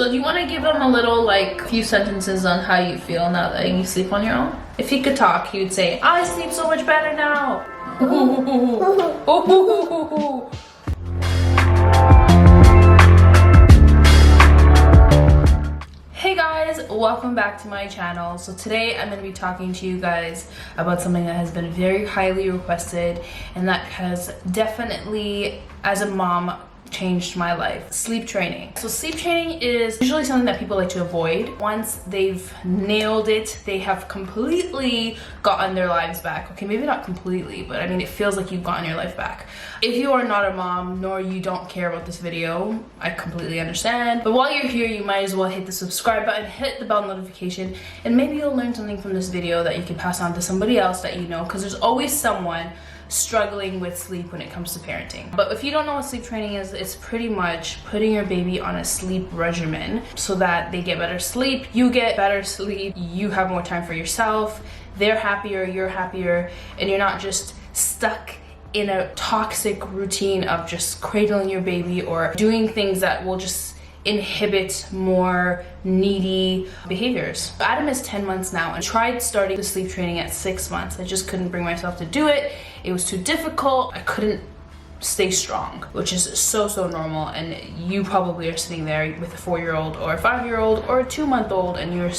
So do you want to give him a little, like, few sentences on how you feel now that you sleep on your own? If he could talk, he would say, I sleep so much better now. Hey guys, welcome back to my channel. So today I'm going to be talking to you guys about something that has been very highly requested and that has definitely, as a mom, changed my life. Sleep training. So sleep training is usually something that people like to avoid. Once they've nailed it, they have completely gotten their lives back. Okay, maybe not completely, but I mean, it feels like you've gotten your life back. If you are not a mom, nor you don't care about this video, I completely understand. But while you're here, you might as well hit the subscribe button, hit the bell notification, and maybe you'll learn something from this video that you can pass on to somebody else that you know, because there's always someone struggling with sleep when it comes to parenting. But if you don't know what sleep training is, it's pretty much putting your baby on a sleep regimen so that they get better sleep, you get better sleep, you have more time for yourself, they're happier, you're happier, and you're not just stuck in a toxic routine of just cradling your baby or doing things that will just inhibit more needy behaviors. Adam is 10 months now and tried starting the sleep training at 6 months. I just couldn't bring myself to do it. It was too difficult. I couldn't stay strong, which is so normal, and you probably are sitting there with a 4-year-old or a 5-year-old or a 2-month-old and you're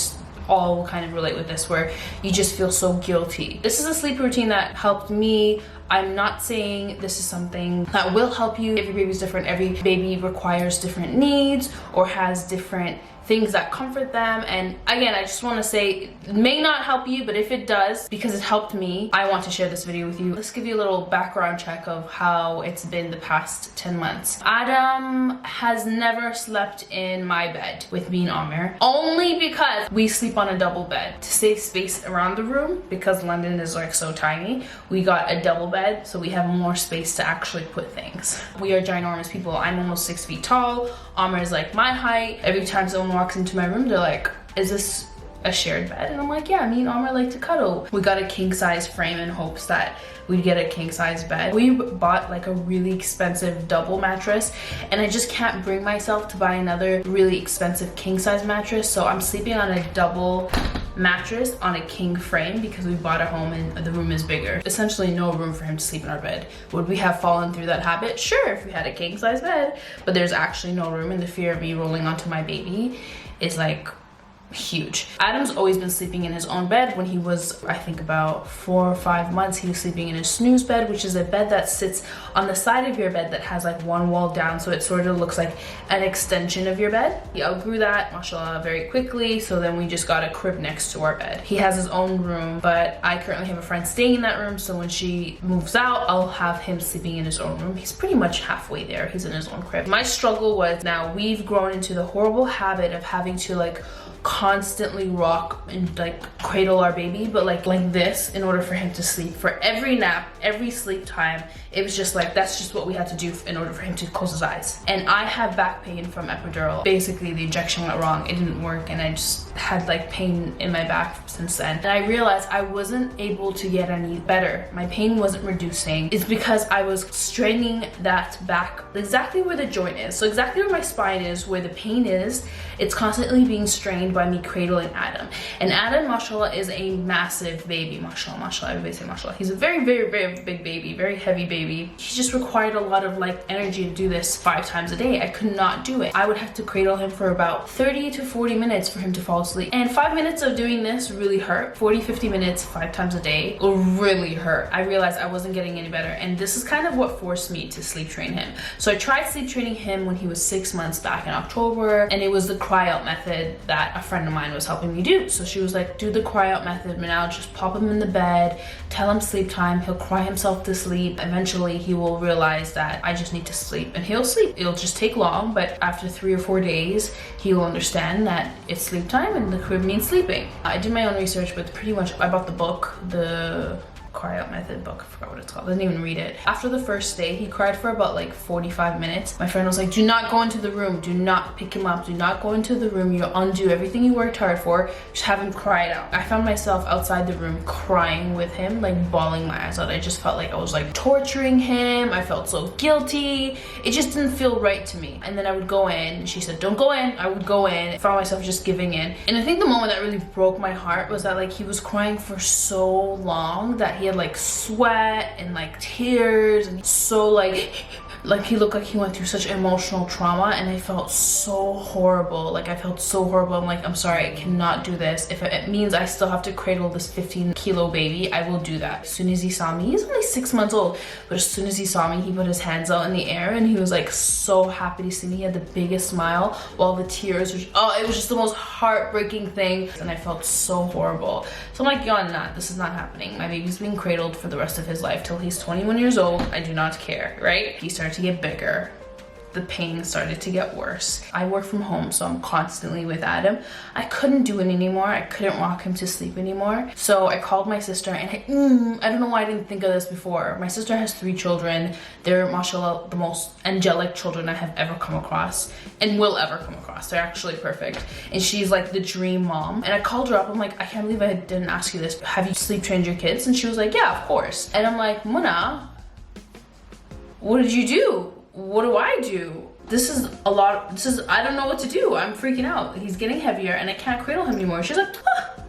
all kind of relate with this, where you just feel so guilty. This is a sleep routine that helped me. I'm not saying this is something that will help you. Every baby's different. Every baby requires different needs or has different things that comfort them. And again, I just want to say it may not help you, but if it does, because it helped me, I want to share this video with you. Let's give you a little background check of how it's been the past 10 months. Adam has never slept in my bed with me and Amir, only because we sleep on a double bed to save space around the room, because London is like so tiny. We got a double bed so we have more space to actually put things. We are ginormous people. I'm almost 6 feet tall. Amir is like my height. Every time someone walks into my room, they're like, is this a shared bed? And I'm like, yeah, me and Amir like to cuddle. We got a king size frame in hopes that we'd get a king size bed. We bought like a really expensive double mattress, and I just can't bring myself to buy another really expensive king size mattress, so I'm sleeping on a double mattress on a king frame because we bought a home and the room is bigger. Essentially no room for him to sleep in our bed. Would we have fallen through that habit? Sure, if we had a king size bed, but there's actually no room, and the fear of me rolling onto my baby is like huge. Adam's always been sleeping in his own bed. When he was, I think, about 4 or 5 months, he was sleeping in his snooze bed, which is a bed that sits on the side of your bed that has like one wall down, so it sort of looks like an extension of your bed. He outgrew that, mashallah, very quickly, so then we just got a crib next to our bed. He has his own room, but I currently have a friend staying in that room, so when she moves out, I'll have him sleeping in his own room. He's pretty much halfway there. He's in his own crib. My struggle was, now we've grown into the horrible habit of having to like constantly rock and like cradle our baby, but like this in order for him to sleep. For every nap, every sleep time, it was just like, that's just what we had to do in order for him to close his eyes. And I have back pain from epidural. Basically the injection went wrong, it didn't work, and I just had like pain in my back since then. And I realized I wasn't able to get any better. My pain wasn't reducing. It's because I was straining that back exactly where the joint is. So exactly where my spine is, where the pain is, it's constantly being strained by me cradling Adam. And Adam, mashallah, is a massive baby. Mashallah, mashallah, everybody say mashallah. He's a very big baby, very heavy baby. He just required a lot of like energy to do this 5 times a day. I could not do it. I would have to cradle him for about 30 to 40 minutes for him to fall asleep. And 5 minutes of doing this really hurt. 40-50 minutes 5 times a day really hurt. I realized I wasn't getting any better, and this is kind of what forced me to sleep train him. So I tried sleep training him when he was 6 months back in October, and it was the cry out method that a friend of mine was helping me do. So she was like, do the cry out method, but now just pop him in the bed, tell him sleep time, he'll cry himself to sleep. Eventually he will realize that I just need to sleep, and he'll sleep. It'll just take long, but after 3 or 4 days he will understand that it's sleep time and the crib means sleeping. I did my own research, but pretty much I bought the book, the cry out method book. I forgot what it's called. I didn't even read it. After the first day, he cried for about like 45 minutes. My friend was like, do not go into the room. Do not pick him up. Do not go into the room. You'll undo everything you worked hard for. Just have him cry it out. I found myself outside the room crying with him, like bawling my eyes out. I just felt like I was like torturing him. I felt so guilty. It just didn't feel right to me. And then I would go in, and she said, don't go in. I would go in. I found myself just giving in. And I think the moment that really broke my heart was that like he was crying for so long that he had like sweat and like tears, and so like he looked like he went through such emotional trauma, and I felt so horrible. Like I felt so horrible. I'm like, I'm sorry, I cannot do this. If it means I still have to cradle this 15-kilo baby, I will do that. As soon as he saw me, he's only 6 months old, but as soon as he saw me, he put his hands out in the air and he was like so happy to see me. He had the biggest smile while the tears were, oh, it was just the most heartbreaking thing, and I felt so horrible. So I'm like, yo, nah, this is not happening. My baby's being cradled for the rest of his life till he's 21 years old. I do not care, right? He started to get bigger. The pain started to get worse. I work from home, so I'm constantly with Adam. I couldn't do it anymore. I couldn't rock him to sleep anymore. So I called my sister, and I don't know why I didn't think of this before. My sister has 3 children. They're, mashallah, the most angelic children I have ever come across and will ever come across. They're actually perfect. And she's like the dream mom. And I called her up. I'm like, I can't believe I didn't ask you this. Have you sleep trained your kids? And she was like, yeah, of course. And I'm like, Muna, what did you do? What do I do? This is a lot. I don't know what to do. I'm freaking out. He's getting heavier and I can't cradle him anymore. She's like,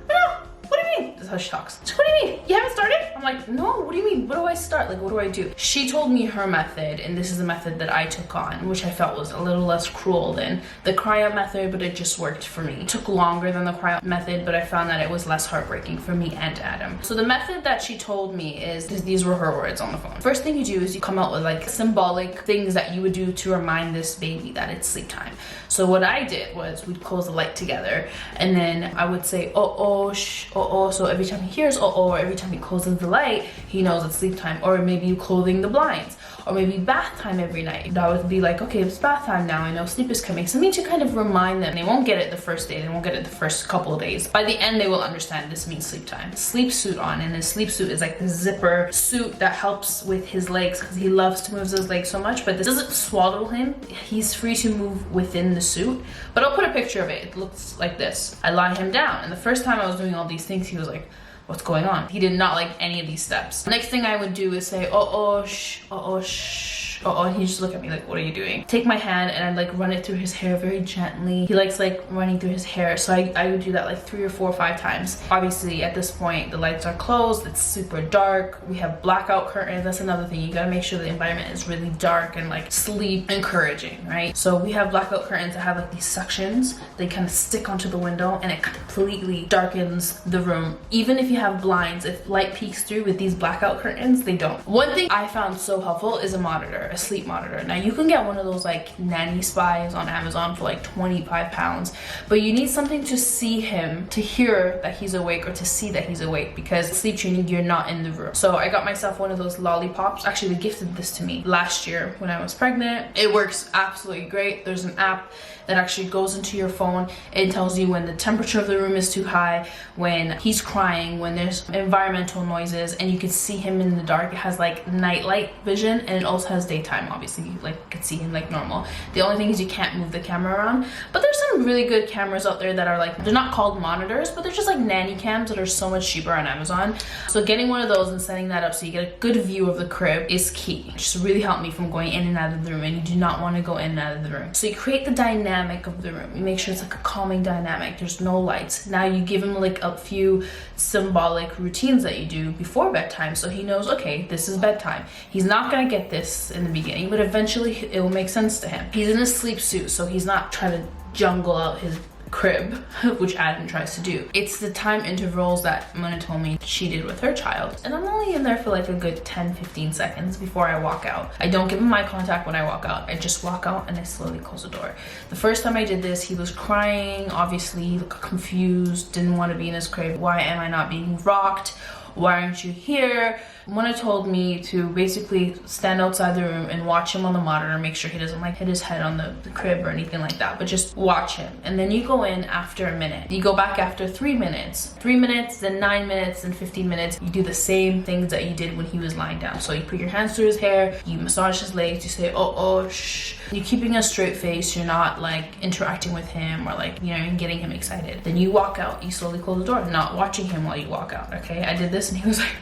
no, what do you mean? That's how she talks. So what do you mean? You haven't started? I'm like, no, what do you mean? What do I start? Like, what do I do? She told me her method, and this is the method that I took on, which I felt was a little less cruel than the cryo method, but it just worked for me. It took longer than the cryo method, but I found that it was less heartbreaking for me and Adam. So the method that she told me is, these were her words on the phone. First thing you do is you come out with like symbolic things that you would do to remind this baby that it's sleep time. So what I did was we'd close the light together, and then I would say, oh, shh, oh. So every time he hears oh, or every time he closes the light, he knows it's sleep time. Or maybe you closing the blinds, or maybe bath time every night. That would be like, okay, it's bath time now. I know sleep is coming. Something to kind of remind them. They won't get it the first day. They won't get it the first couple of days. By the end, they will understand this means sleep time. Sleep suit on, and his sleep suit is like the zipper suit that helps with his legs because he loves to move his legs so much. But this doesn't swaddle him. He's free to move within the suit. But I'll put a picture of it. It looks like this. I lie him down, and the first time I was doing all these things, he was like, what's going on? He did not like any of these steps. Next thing I would do is say, oh, shh, oh, shh. And he'd just look at me like, what are you doing? Take my hand and I'd like run it through his hair very gently. He likes like running through his hair. So I would do that like 3 or 4 or 5 times. Obviously at this point, the lights are closed. It's super dark. We have blackout curtains. That's another thing. You gotta make sure the environment is really dark and like sleep encouraging, right? So we have blackout curtains that have like these suctions. They kind of stick onto the window and it completely darkens the room. Even if you have blinds, if light peeks through with these blackout curtains, they don't. One thing I found so helpful is a monitor. A sleep monitor. Now you can get one of those like nanny spies on Amazon for like 25 pounds, but you need something to see him, to hear that he's awake or to see that he's awake, because sleep training, you're not in the room. So I got myself one of those lollipops. Actually, they gifted this to me last year when I was pregnant. It works absolutely great. There's an app that actually goes into your phone. It tells you when the temperature of the room is too high, when he's crying, when there's environmental noises, and you can see him in the dark. It has like night light vision, and it also has daytime. Obviously you like can see him like normal. The only thing is you can't move the camera around, but there's some really good cameras out there that are like, they're not called monitors, but they're just like nanny cams that are so much cheaper on Amazon. So getting one of those and setting that up so you get a good view of the crib is key. It just really helped me from going in and out of the room, and you do not want to go in and out of the room. So you create the dynamic of the room. You make sure it's like a calming dynamic. There's no lights. Now you give him like a few symbolic routines that you do before bedtime, so he knows, okay, this is bedtime. He's not gonna get this in the beginning, but eventually it will make sense to him. He's in a sleep suit, so he's not trying to jungle out his crib, which Adam tries to do. It's the time intervals that Mona told me she did with her child. And I'm only in there for like a good 10-15 seconds before I walk out. I don't give him eye contact when I walk out. I just walk out and I slowly close the door. The first time I did this, he was crying, obviously, he looked confused, didn't want to be in his crib. Why am I not being rocked? Why aren't you here? Mona told me to basically stand outside the room and watch him on the monitor, make sure he doesn't like hit his head on the crib or anything like that, but just watch him. And then you go in after a minute. You go back after 3 minutes. 3 minutes, then 9 minutes, then 15 minutes. You do the same things that you did when he was lying down. So you put your hands through his hair, you massage his legs, you say, oh, shh. You're keeping a straight face. You're not like interacting with him or like, you know, getting him excited. Then you walk out. You slowly close the door, not watching him while you walk out, okay? I did this and he was like,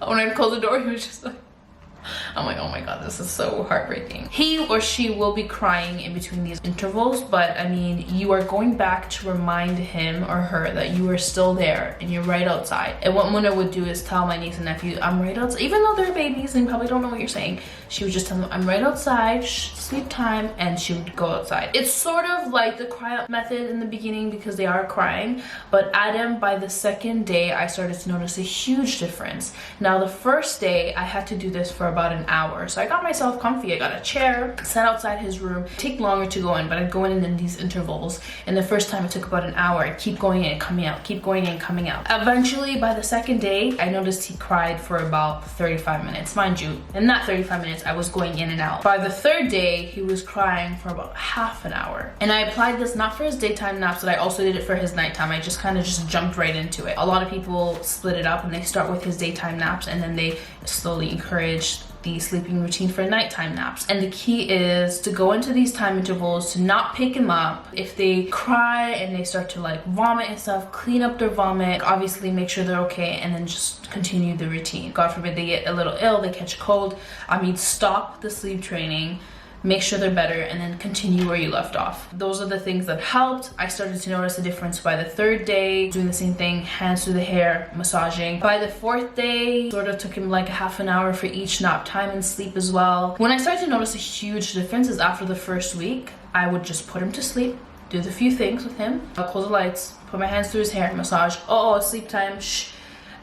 when I closed the door, he was just like, I'm like, oh my god, this is so heartbreaking. He or she will be crying in between these intervals, but I mean, you are going back to remind him or her that you are still there and you're right outside. And what Mona would do is tell my niece and nephew, I'm right outside, even though they're babies and probably don't know what you're saying. She would just tell them, I'm right outside, sleep time, and she would go outside. It's sort of like the cry out method in the beginning because they are crying, but Adam, by the second day, I started to notice a huge difference. Now, the first day, I had to do this for about an hour. So I got myself comfy. I got a chair, sat outside his room. It'd take longer to go in, but I'd go in these intervals. And the first time it took about an hour. I'd keep going in and coming out, keep going in and coming out. Eventually, by the second day, I noticed he cried for about 35 minutes. Mind you, in that 35 minutes, I was going in and out. By the third day, he was crying for about half an hour. And I applied this not for his daytime naps, but I also did it for his nighttime. I just kind of jumped right into it. A lot of people split it up and they start with his daytime naps and then they slowly encourage the sleeping routine for nighttime naps. And the key is to go into these time intervals, to not pick him up. If they cry and they start to like vomit and stuff, clean up their vomit, obviously make sure they're okay, and then just continue the routine. God forbid they get a little ill, they catch a cold. I mean, stop the sleep training, make sure they're better, and then continue where you left off. Those are the things that helped. I started to notice a difference by the third day, doing the same thing, hands through the hair, massaging. By the fourth day, sort of took him like a half an hour for each nap time and sleep as well. When I started to notice a huge difference is after the first week, I would just put him to sleep, do the few things with him. I'll close the lights, put my hands through his hair, massage, oh, sleep time, shh.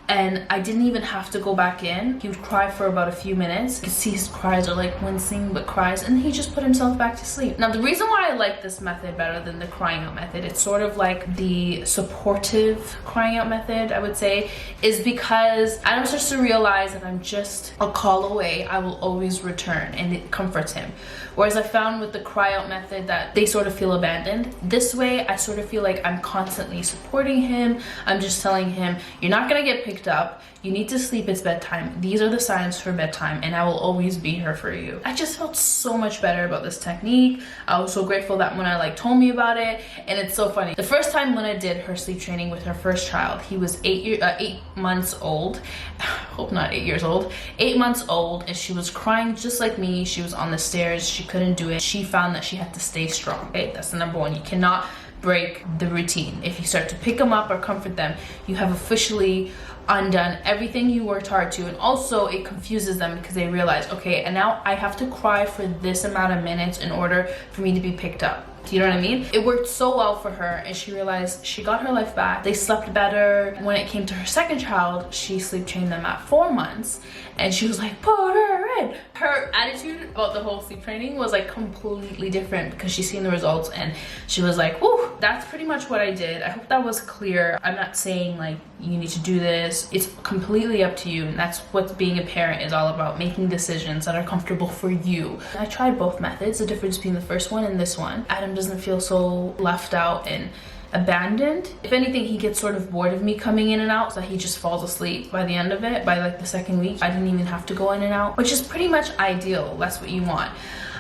And I didn't even have to go back in. He would cry for about a few minutes. You could see his cries are like wincing, but cries, and he just put himself back to sleep. Now, the reason why I like this method better than the crying out method, it's sort of like the supportive crying out method, I would say, is because Adam starts to realize that I'm just a call away, I will always return, and it comforts him. Whereas I found with the cry out method that they sort of feel abandoned. This way, I sort of feel like I'm constantly supporting him. I'm just telling him, you're not gonna get picked up. You need to sleep, it's bedtime. These are the signs for bedtime, and I will always be here for you. I just felt so much better about this technique. I was so grateful that Mona like told me about it, and it's so funny. The first time Mona did her sleep training with her first child, he was 8 months old. Hope not 8 years old. 8 months old, and she was crying just like me. She was on the stairs. She couldn't do it. She found that she had to stay strong. Okay, that's the number one. You cannot break the routine. If you start to pick them up or comfort them, you have officially undone everything you worked hard to. And also it confuses them because they realize, okay, and now I have to cry for this amount of minutes in order for me to be picked up. Do you know what I mean? It worked so well for her, and she realized she got her life back. They slept better. When it came to her second child, she sleep trained them at 4 months, and she was like, put her in. Her attitude about the whole sleep training was like completely different because she's seen the results, and she was like, whew, that's pretty much what I did. I hope that was clear. I'm not saying like you need to do this. It's completely up to you, and that's what being a parent is all about, making decisions that are comfortable for you. I tried both methods, the difference between the first one and this one. Adam doesn't feel so left out and abandoned. If anything, he gets sort of bored of me coming in and out, so he just falls asleep by the end of it. By like the second week, I didn't even have to go in and out, which is pretty much ideal. That's what you want.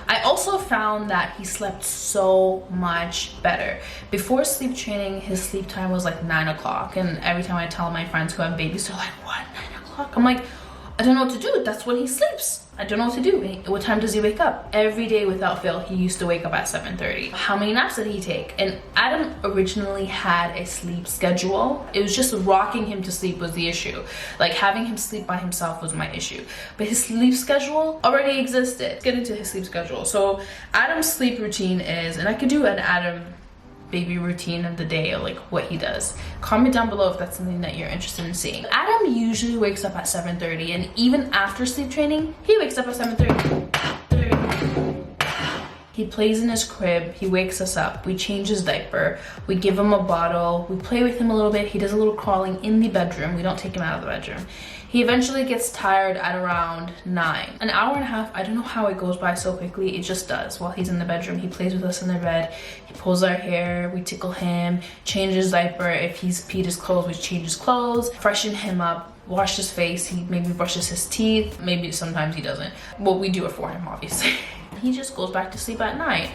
I also found that he slept so much better. Before sleep training, his sleep time was like 9 o'clock, and every time I tell my friends who have babies, they're like, what, 9 o'clock? I'm like, I don't know what to do. That's when he sleeps. I don't know what to do. What time does he wake up? Every day without fail, he used to wake up at 7:30. How many naps did he take? And Adam originally had a sleep schedule. It was just rocking him to sleep was the issue. Like having him sleep by himself was my issue. But his sleep schedule already existed. Let's get into his sleep schedule. So Adam's sleep routine is, and I could do an Adam baby routine of the day, or like what he does. Comment down below if that's something that you're interested in seeing. Adam usually wakes up at 7:30, and even after sleep training, he wakes up at 7:30. He plays in his crib, he wakes us up, we change his diaper, we give him a bottle, we play with him a little bit, he does a little crawling in the bedroom, we don't take him out of the bedroom. He eventually gets tired at around 9. An hour and a half, I don't know how it goes by so quickly, it just does. While he's in the bedroom, he plays with us in the bed, he pulls our hair, we tickle him, change his diaper. If he's peed his clothes, we change his clothes, freshen him up, wash his face, he maybe brushes his teeth, maybe sometimes he doesn't. Well, we do it for him, obviously. He just goes back to sleep at night.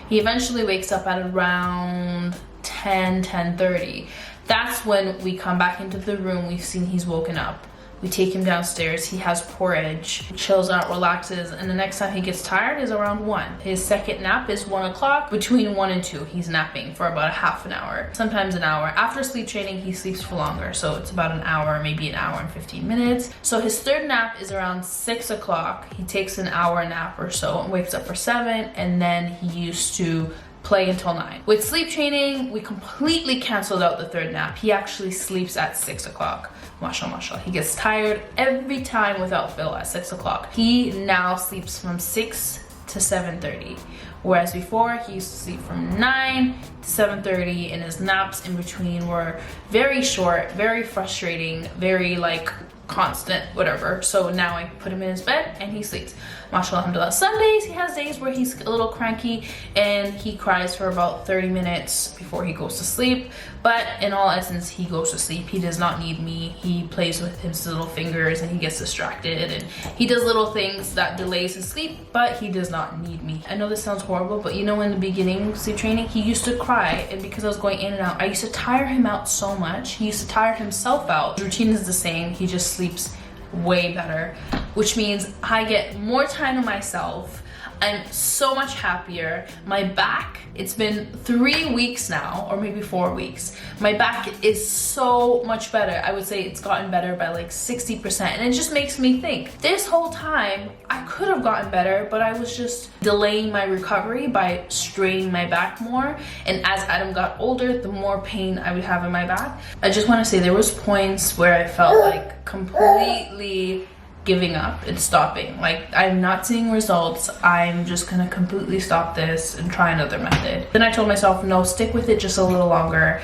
He eventually wakes up at around 10:30. That's when we come back into the room, we've seen he's woken up. We take him downstairs, he has porridge, chills out, relaxes, and the next time he gets tired is around 1. His second nap is 1 o'clock. Between 1 and 2, he's napping for about a half an hour, sometimes an hour. After sleep training, he sleeps for longer, so it's about an hour, maybe an hour and 15 minutes. So his third nap is around 6 o'clock. He takes an hour nap or so and wakes up for 7, and then he used to play until 9. With sleep training, we completely canceled out the third nap. He actually sleeps at 6 o'clock. Mashallah, mashallah. He gets tired every time without fail at 6 o'clock. He now sleeps from 6 to 7:30. Whereas before, he used to sleep from 9 to 7:30, and his naps in between were very short, very frustrating, very like constant, whatever. So now I put him in his bed and he sleeps. Mashallah, alhamdulillah. Sundays, he has days where he's a little cranky and he cries for about 30 minutes before he goes to sleep. But in all essence, he goes to sleep. He does not need me. He plays with his little fingers and he gets distracted and he does little things that delays his sleep, but he does not need me. I know this sounds horrible, but you know, in the beginning sleep training, he used to cry, and because I was going in and out, I used to tire him out so much. He used to tire himself out. The routine is the same. He just sleeps way better, which means I get more time to myself. I'm so much happier. My back, it's been 3 weeks now, or maybe 4 weeks. My back is so much better. I would say it's gotten better by like 60%. And it just makes me think, this whole time, I could have gotten better, but I was just delaying my recovery by straining my back more. And as Adam got older, the more pain I would have in my back. I just want to say there was points where I felt like completely giving up and stopping. Like, I'm not seeing results, I'm just gonna completely stop this and try another method. Then I told myself, no, stick with it just a little longer.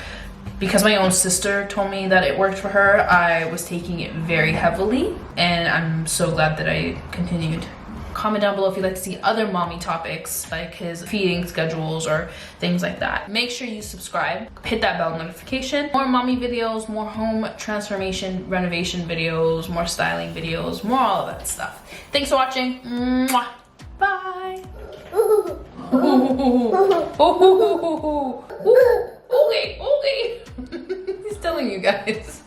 Because my own sister told me that it worked for her, I was taking it very heavily, and I'm so glad that I continued. Comment down below if you'd like to see other mommy topics, like his feeding schedules or things like that. Make sure you subscribe, hit that bell notification. More mommy videos, more home transformation, renovation videos, more styling videos, more all of that stuff. Thanks for watching. Mwah. Bye. Okay. He's telling you guys.